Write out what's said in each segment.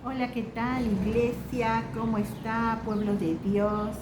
Hola, ¿qué tal, iglesia? ¿Cómo está, pueblo de Dios?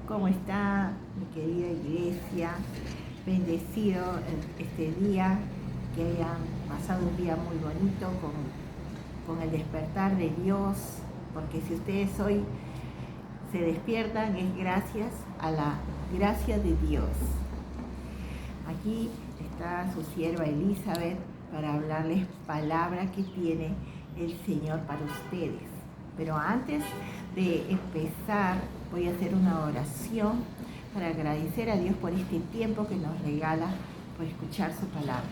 ¿Cómo está, mi querida iglesia? Bendecido este día, que hayan pasado un día muy bonito con el despertar de Dios, porque si ustedes hoy se despiertan es gracias a la gracia de Dios. Aquí está su sierva Elizabeth para hablarles palabra que tiene el Señor para ustedes. Pero antes de empezar, voy a hacer una oración para agradecer a Dios por este tiempo que nos regala por escuchar su palabra.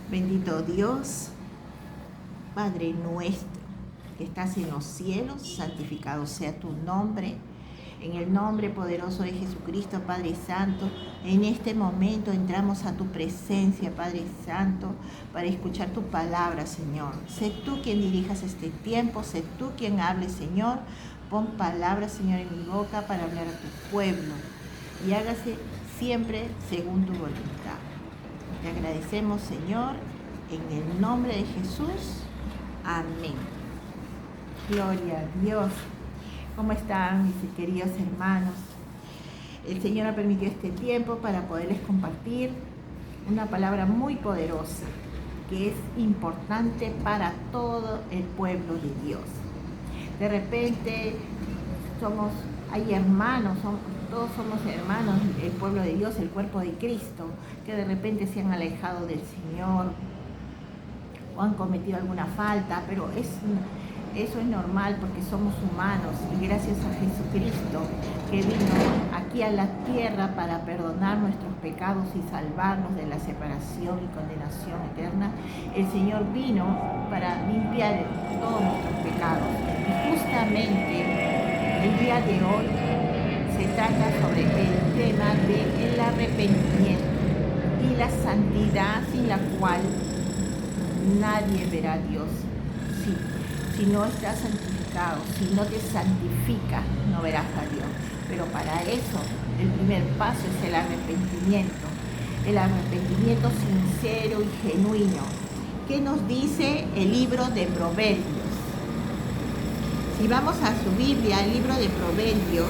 Bendito Dios, Padre nuestro, que estás en los cielos, santificado sea tu nombre. En el nombre poderoso de Jesucristo, Padre Santo, en este momento entramos a tu presencia, Padre Santo, para escuchar tu palabra, Señor. Sé tú quien dirijas este tiempo, sé tú quien hable, Señor. Pon palabras, Señor, en mi boca para hablar a tu pueblo y hágase siempre según tu voluntad. Te agradecemos, Señor, en el nombre de Jesús. Amén. Gloria a Dios. ¿Cómo están mis queridos hermanos? El Señor ha permitido este tiempo para poderles compartir una palabra muy poderosa que es importante para todo el pueblo de Dios. De repente hay hermanos, todos somos hermanos, el pueblo de Dios, el cuerpo de Cristo, que de repente se han alejado del Señor o han cometido alguna falta, pero eso es normal porque somos humanos y gracias a Jesucristo que vino aquí a la tierra para perdonar nuestros pecados y salvarnos de la separación y condenación eterna, el Señor vino para limpiar todos nuestros pecados. Y justamente el día de hoy se trata sobre el tema del arrepentimiento y la santidad sin la cual nadie verá a Dios. Sí. Si no estás santificado, si no te santificas, no verás a Dios. Pero para eso, el primer paso es el arrepentimiento sincero y genuino. ¿Qué nos dice el libro de Proverbios? Si vamos a su Biblia, el libro de Proverbios,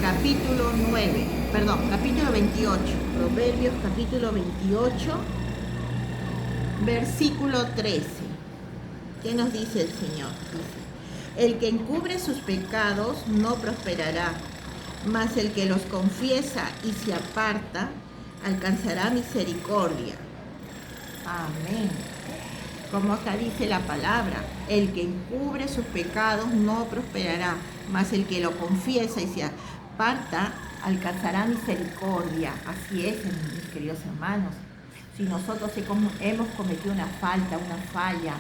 capítulo 28. Proverbios, capítulo 28, versículo 13. ¿Qué nos dice el Señor? Dice: el que encubre sus pecados no prosperará, mas el que los confiesa y se aparta alcanzará misericordia. Amén. Como acá dice la palabra, el que encubre sus pecados no prosperará, mas el que lo confiesa y se aparta alcanzará misericordia. Así es, mis queridos hermanos. Si nosotros hemos cometido una falta, una falla,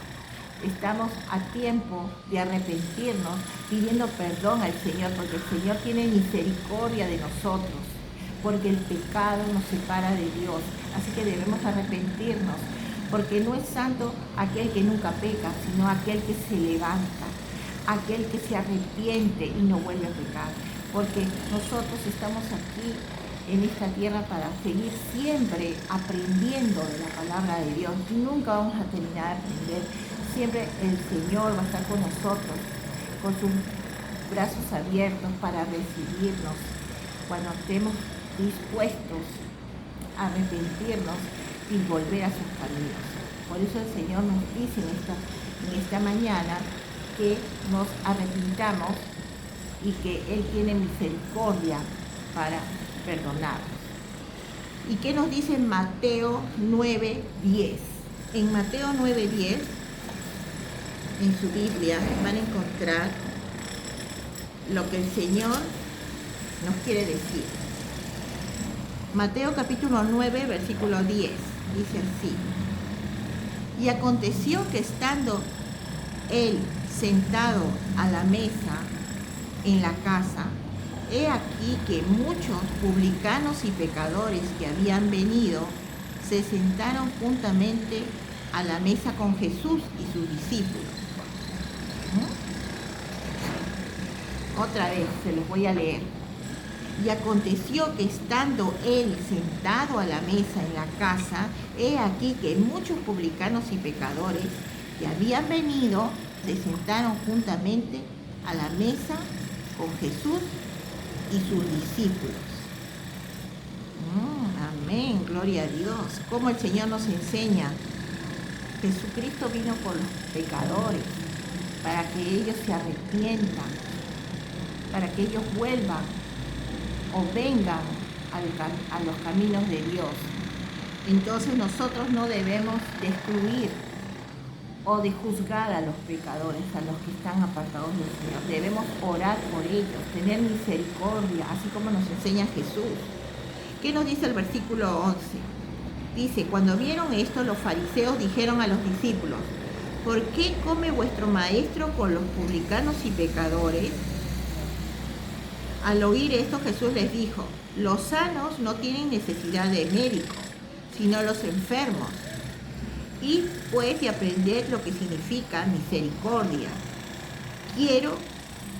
estamos a tiempo de arrepentirnos, pidiendo perdón al Señor, porque el Señor tiene misericordia de nosotros, porque el pecado nos separa de Dios. Así que debemos arrepentirnos, porque no es santo aquel que nunca peca, sino aquel que se levanta, aquel que se arrepiente y no vuelve a pecar. Porque nosotros estamos aquí en esta tierra para seguir siempre aprendiendo de la palabra de Dios. Nunca vamos a terminar de aprender. Siempre el Señor va a estar con nosotros, con sus brazos abiertos para recibirnos cuando estemos dispuestos a arrepentirnos y volver a sus caminos. Por eso el Señor nos dice en esta mañana que nos arrepintamos y que Él tiene misericordia para perdonarnos. ¿Y qué nos dice en Mateo 9:10? En Mateo 9:10, en su Biblia, van a encontrar lo que el Señor nos quiere decir. Mateo capítulo 9, versículo 10, dice así: y aconteció que estando Él sentado a la mesa en la casa, he aquí que muchos publicanos y pecadores que habían venido se sentaron juntamente a la mesa con Jesús y sus discípulos. Otra vez se los voy a leer. Y aconteció que estando él sentado a la mesa en la casa, he aquí que muchos publicanos y pecadores que habían venido se sentaron juntamente a la mesa con Jesús y sus discípulos. Amén, gloria a Dios. Como el Señor nos enseña. Jesucristo vino por los pecadores, para que ellos se arrepientan, para que ellos vuelvan o vengan a los caminos de Dios. Entonces nosotros no debemos de excluir o de juzgar a los pecadores, a los que están apartados del Señor. Debemos orar por ellos, tener misericordia, así como nos enseña Jesús. ¿Qué nos dice el versículo 11? Dice, cuando vieron esto, los fariseos dijeron a los discípulos, ¿por qué come vuestro maestro con los publicanos y pecadores? Al oír esto, Jesús les dijo, los sanos no tienen necesidad de médico, sino los enfermos. Id pues y aprended lo que significa misericordia. Quiero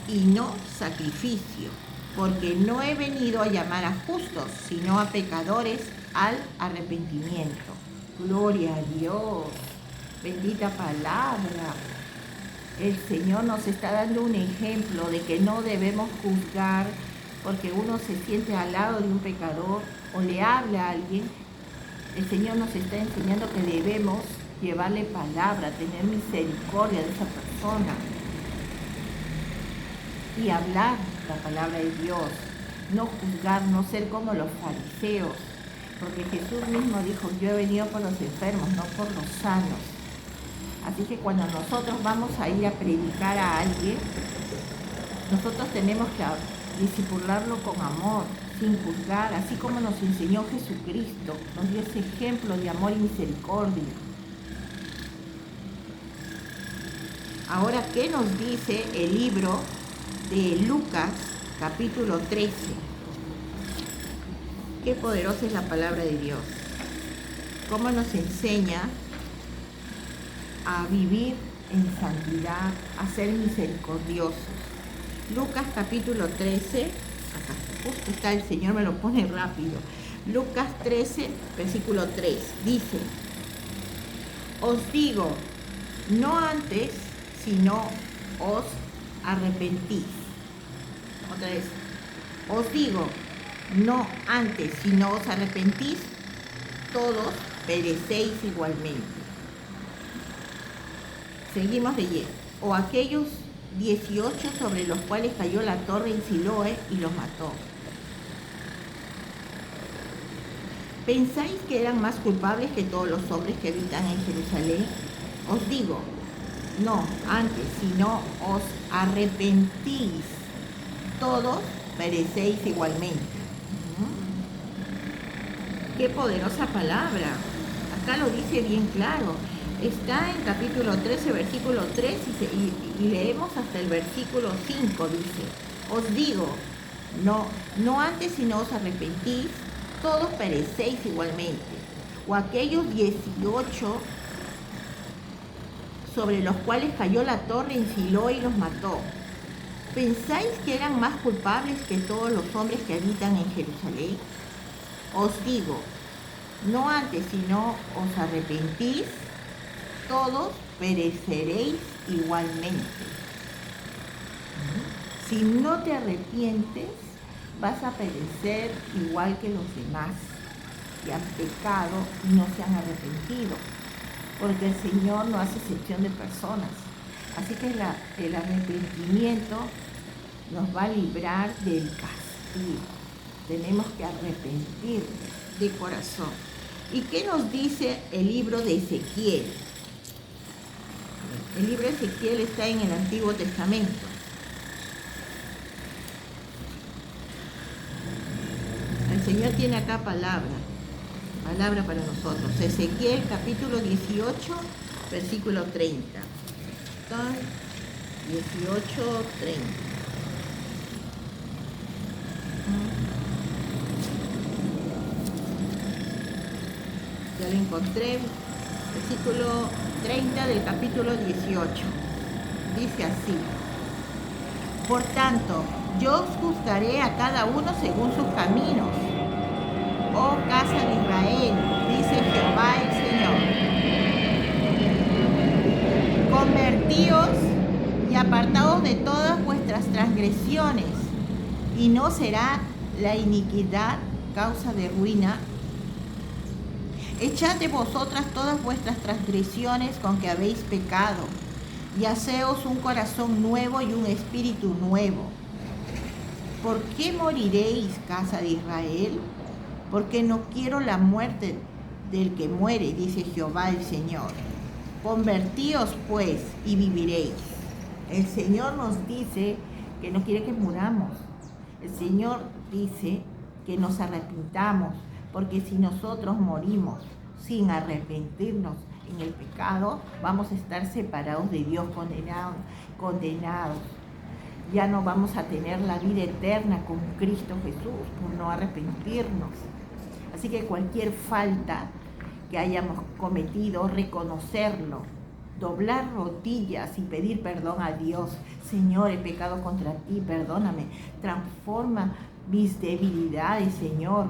y no sacrificio, porque no he venido a llamar a justos, sino a pecadores al arrepentimiento. Gloria a Dios. Bendita palabra. El Señor nos está dando un ejemplo de que no debemos juzgar porque uno se siente al lado de un pecador o le habla a alguien. El Señor nos está enseñando que debemos llevarle palabra, tener misericordia de esa persona y hablar la palabra de Dios, no juzgar, no ser como los fariseos, porque Jesús mismo dijo, yo he venido por los enfermos, no por los sanos. Así que cuando nosotros vamos a ir a predicar a alguien, nosotros tenemos que discipularlo con amor, sin juzgar, así como nos enseñó Jesucristo, nos dio ese ejemplo de amor y misericordia. Ahora, ¿qué nos dice el libro de Lucas, capítulo 13? Qué poderosa es la palabra de Dios. Cómo nos enseña a vivir en santidad, a ser misericordiosos. Lucas capítulo 13, acá justo está, el Señor me lo pone rápido. Lucas 13, versículo 3, dice, os digo, no antes, sino os arrepentís. Otra vez, os digo, no antes, sino os arrepentís, todos perecéis igualmente. Seguimos leyendo. O aquellos 18 sobre los cuales cayó la torre en Siloé y los mató. ¿Pensáis que eran más culpables que todos los hombres que habitan en Jerusalén? Os digo, no, antes, sino os arrepentís, todos perecéis igualmente. Qué poderosa palabra. Acá lo dice bien claro. Está en capítulo 13, versículo 3 y leemos hasta el versículo 5, dice, os digo, no antes sino os arrepentís, todos perecéis igualmente. O aquellos 18 sobre los cuales cayó la torre en Siloé y los mató. ¿Pensáis que eran más culpables que todos los hombres que habitan en Jerusalén? Os digo, no antes sino os arrepentís, todos pereceréis igualmente. Si no te arrepientes, vas a perecer igual que los demás que han pecado y no se han arrepentido, porque el Señor no hace excepción de personas. Así que el arrepentimiento nos va a librar del castigo. Tenemos que arrepentir de corazón. ¿Y qué nos dice el libro de Ezequiel? El libro de Ezequiel está en el Antiguo Testamento. El Señor tiene acá palabra para nosotros. Ezequiel capítulo 18, versículo 30. 18, 30. Ya lo encontré. Versículo 30 del capítulo 18. Dice así. Por tanto, yo os juzgaré a cada uno según sus caminos. Oh casa de Israel, dice Jehová el Señor, convertíos y apartaos de todas vuestras transgresiones, y no será la iniquidad causa de ruina. Echad de vosotras todas vuestras transgresiones con que habéis pecado, y haceos un corazón nuevo y un espíritu nuevo. ¿Por qué moriréis, casa de Israel? Porque no quiero la muerte del que muere, dice Jehová el Señor. Convertíos pues y viviréis. El Señor nos dice que no quiere que muramos. El Señor dice que nos arrepintamos, porque si nosotros morimos sin arrepentirnos en el pecado, vamos a estar separados de Dios, condenados. Ya no vamos a tener la vida eterna con Cristo Jesús por no arrepentirnos. Así que cualquier falta que hayamos cometido, reconocerlo, doblar rodillas y pedir perdón a Dios. Señor, he pecado contra ti, perdóname. Transforma mis debilidades, Señor,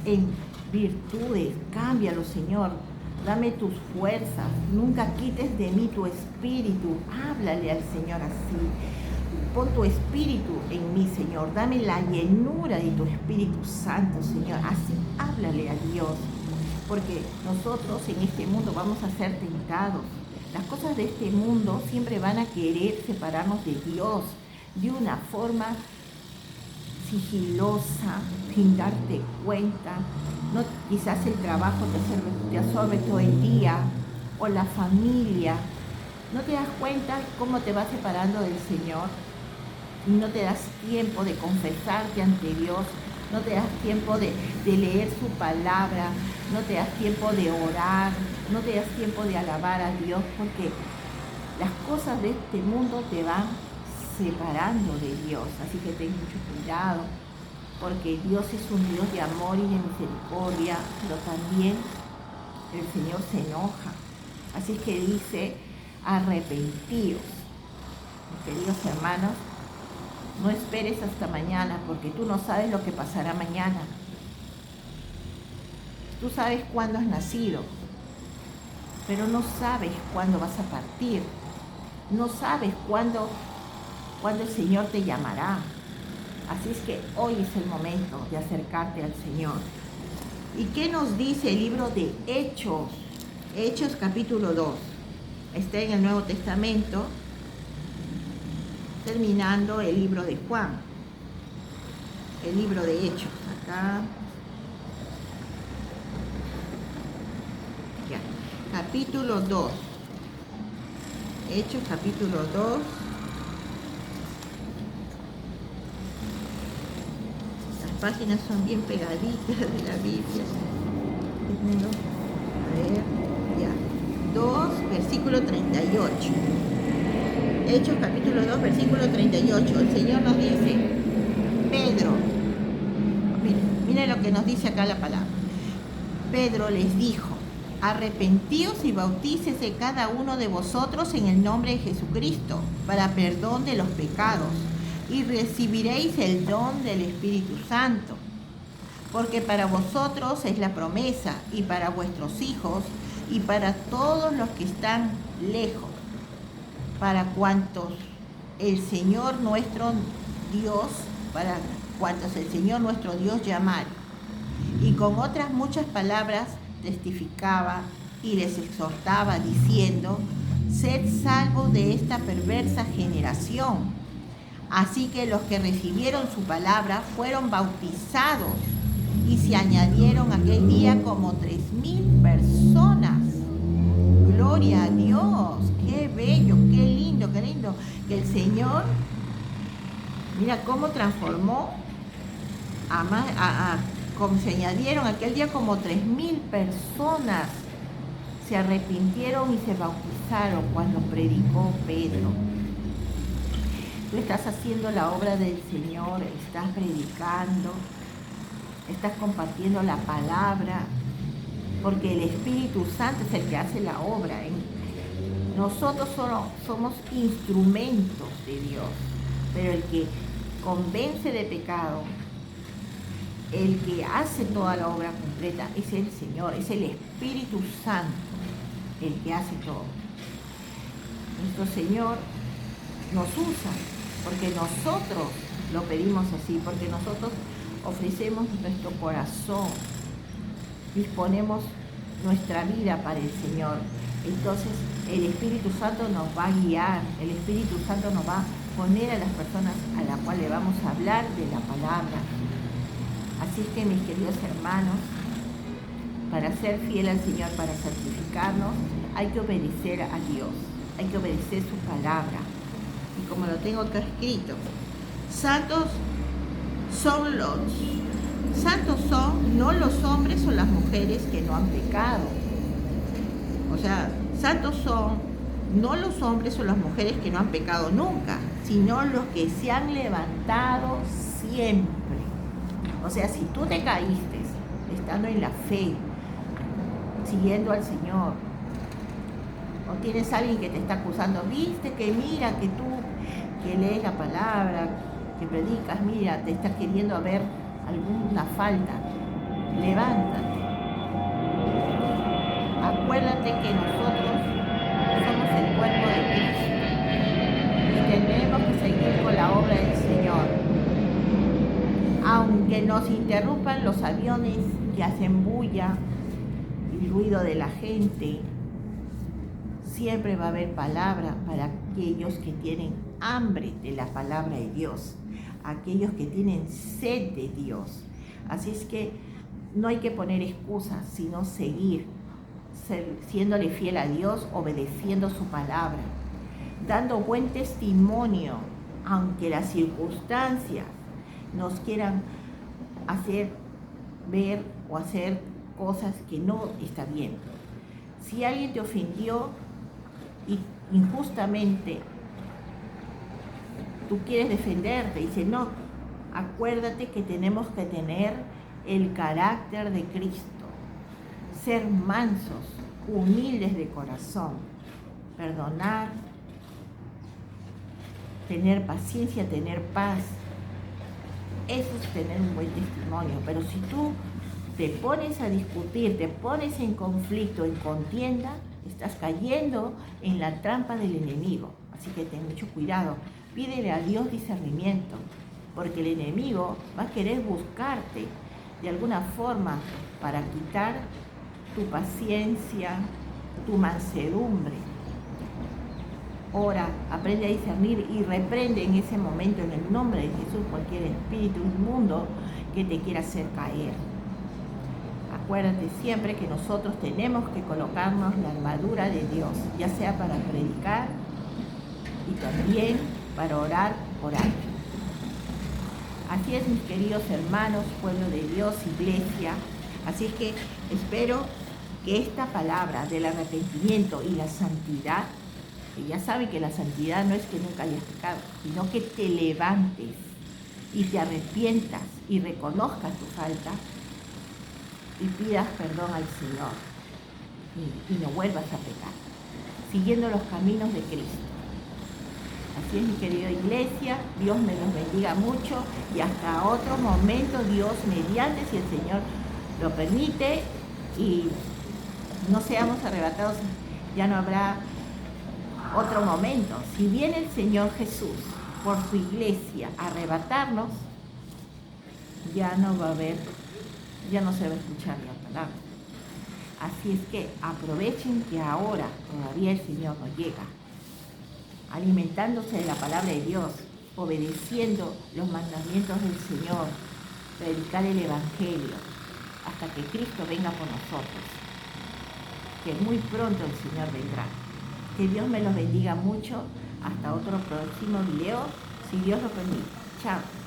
en virtudes. Cámbialo, Señor. Dame tus fuerzas. Nunca quites de mí tu espíritu. Háblale al Señor así. Pon tu espíritu en mí, Señor. Dame la llenura de tu Espíritu Santo, Señor. Así háblale a Dios. Porque nosotros en este mundo vamos a ser tentados. Las cosas de este mundo siempre van a querer separarnos de Dios de una forma sigilosa, sin darte cuenta. No, quizás el trabajo te absorbe todo el día, o la familia. ¿No te das cuenta cómo te vas separando del Señor? Y no te das tiempo de confesarte ante Dios, no te das tiempo de leer su palabra, no te das tiempo de orar, no te das tiempo de alabar a Dios, porque las cosas de este mundo te van separando de Dios. Así que ten mucho cuidado, porque Dios es un Dios de amor y de misericordia, pero también el Señor se enoja. Así que dice, arrepentíos. Mis queridos hermanos, no esperes hasta mañana, porque tú no sabes lo que pasará mañana. Tú sabes cuándo has nacido, pero no sabes cuándo vas a partir. No sabes cuándo el Señor te llamará. Así es que hoy es el momento de acercarte al Señor. ¿Y qué nos dice el libro de Hechos? Hechos capítulo 2. Está en el Nuevo Testamento, terminando el libro de Juan, el libro de Hechos, acá, ya, capítulo 2, Hechos capítulo 2, las páginas son bien pegaditas de la Biblia, a ver, ya, 2, versículo 38. Hechos capítulo 2, versículo 38. El Señor nos dice, Pedro, miren lo que nos dice acá la palabra. Pedro les dijo, arrepentíos y bautícese cada uno de vosotros en el nombre de Jesucristo para perdón de los pecados, y recibiréis el don del Espíritu Santo. Porque para vosotros es la promesa, y para vuestros hijos, y para todos los que están lejos, para cuantos el Señor nuestro Dios llamare. Y con otras muchas palabras testificaba y les exhortaba diciendo, sed salvos de esta perversa generación. Así que los que recibieron su palabra fueron bautizados, y se añadieron aquel día como 3,000 personas. Gloria a Dios, qué bello, qué lindo, que el Señor, mira cómo transformó, como se añadieron aquel día como 3,000 personas, se arrepintieron y se bautizaron cuando predicó Pedro. Tú estás haciendo la obra del Señor, estás predicando, estás compartiendo la palabra, porque el Espíritu Santo es el que hace la obra. Nosotros somos instrumentos de Dios. pero el que convence de pecado, el que hace toda la obra completa, es el Señor, es el Espíritu Santo el que hace todo. Nuestro Señor nos usa porque nosotros lo pedimos así, porque nosotros ofrecemos nuestro corazón, disponemos nuestra vida para el Señor. Entonces el Espíritu Santo nos va a guiar, el Espíritu Santo nos va a poner a las personas a las cuales le vamos a hablar de la palabra. Así que, mis queridos hermanos, para ser fiel al Señor, para santificarnos, hay que obedecer a Dios, hay que obedecer su palabra. Y como lo tengo acá escrito, santos son no los hombres o las mujeres que no han pecado. O sea, santos son no los hombres o las mujeres que no han pecado nunca, sino los que se han levantado siempre. O sea, si tú te caíste estando en la fe, siguiendo al Señor, o tienes a alguien que te está acusando, viste que mira que tú que lees la palabra, que predicas, mira, te está queriendo ver alguna falta, levántate. Acuérdate que nosotros somos el cuerpo de Cristo y tenemos que seguir con la obra del Señor. Aunque nos interrumpan los aviones que hacen bulla, el ruido de la gente, siempre va a haber palabra para aquellos que tienen hambre de la palabra de Dios, aquellos que tienen sed de Dios. Así es que no hay que poner excusas, sino seguir, siéndole fiel a Dios, obedeciendo su palabra, dando buen testimonio, aunque las circunstancias nos quieran hacer ver o hacer cosas que no está bien. Si alguien te ofendió y injustamente tú quieres defenderte, dice no, acuérdate que tenemos que tener el carácter de Cristo, ser mansos, humildes de corazón, perdonar, tener paciencia, tener paz. Eso es tener un buen testimonio. Pero si tú te pones a discutir, te pones en conflicto, en contienda, estás cayendo en la trampa del enemigo. Así que ten mucho cuidado. Pídele a Dios discernimiento, porque el enemigo va a querer buscarte de alguna forma para quitar tu paciencia, tu mansedumbre. Ora, aprende a discernir y reprende en ese momento, en el nombre de Jesús, cualquier espíritu inmundo que te quiera hacer caer. Acuérdate siempre que nosotros tenemos que colocarnos la armadura de Dios, ya sea para predicar y también para orar por alguien. Así es, mis queridos hermanos, pueblo de Dios, iglesia. Así es que espero que esta palabra del arrepentimiento y la santidad, que ya saben que la santidad no es que nunca hayas pecado, sino que te levantes y te arrepientas y reconozcas tu falta y pidas perdón al Señor y no vuelvas a pecar, siguiendo los caminos de Cristo. Así es, mi querida iglesia, Dios me los bendiga mucho y hasta otro momento, Dios mediante, si el Señor lo permite y no seamos arrebatados, ya no habrá otro momento. Si viene el Señor Jesús por su iglesia a arrebatarnos, ya no va a haber, ya no se va a escuchar la palabra. Así es que aprovechen que ahora todavía el Señor no llega, alimentándose de la palabra de Dios, obedeciendo los mandamientos del Señor, predicar el Evangelio, hasta que Cristo venga por nosotros, que muy pronto el Señor vendrá. Que Dios me los bendiga mucho. Hasta otro próximo video, si Dios lo permite. Chao.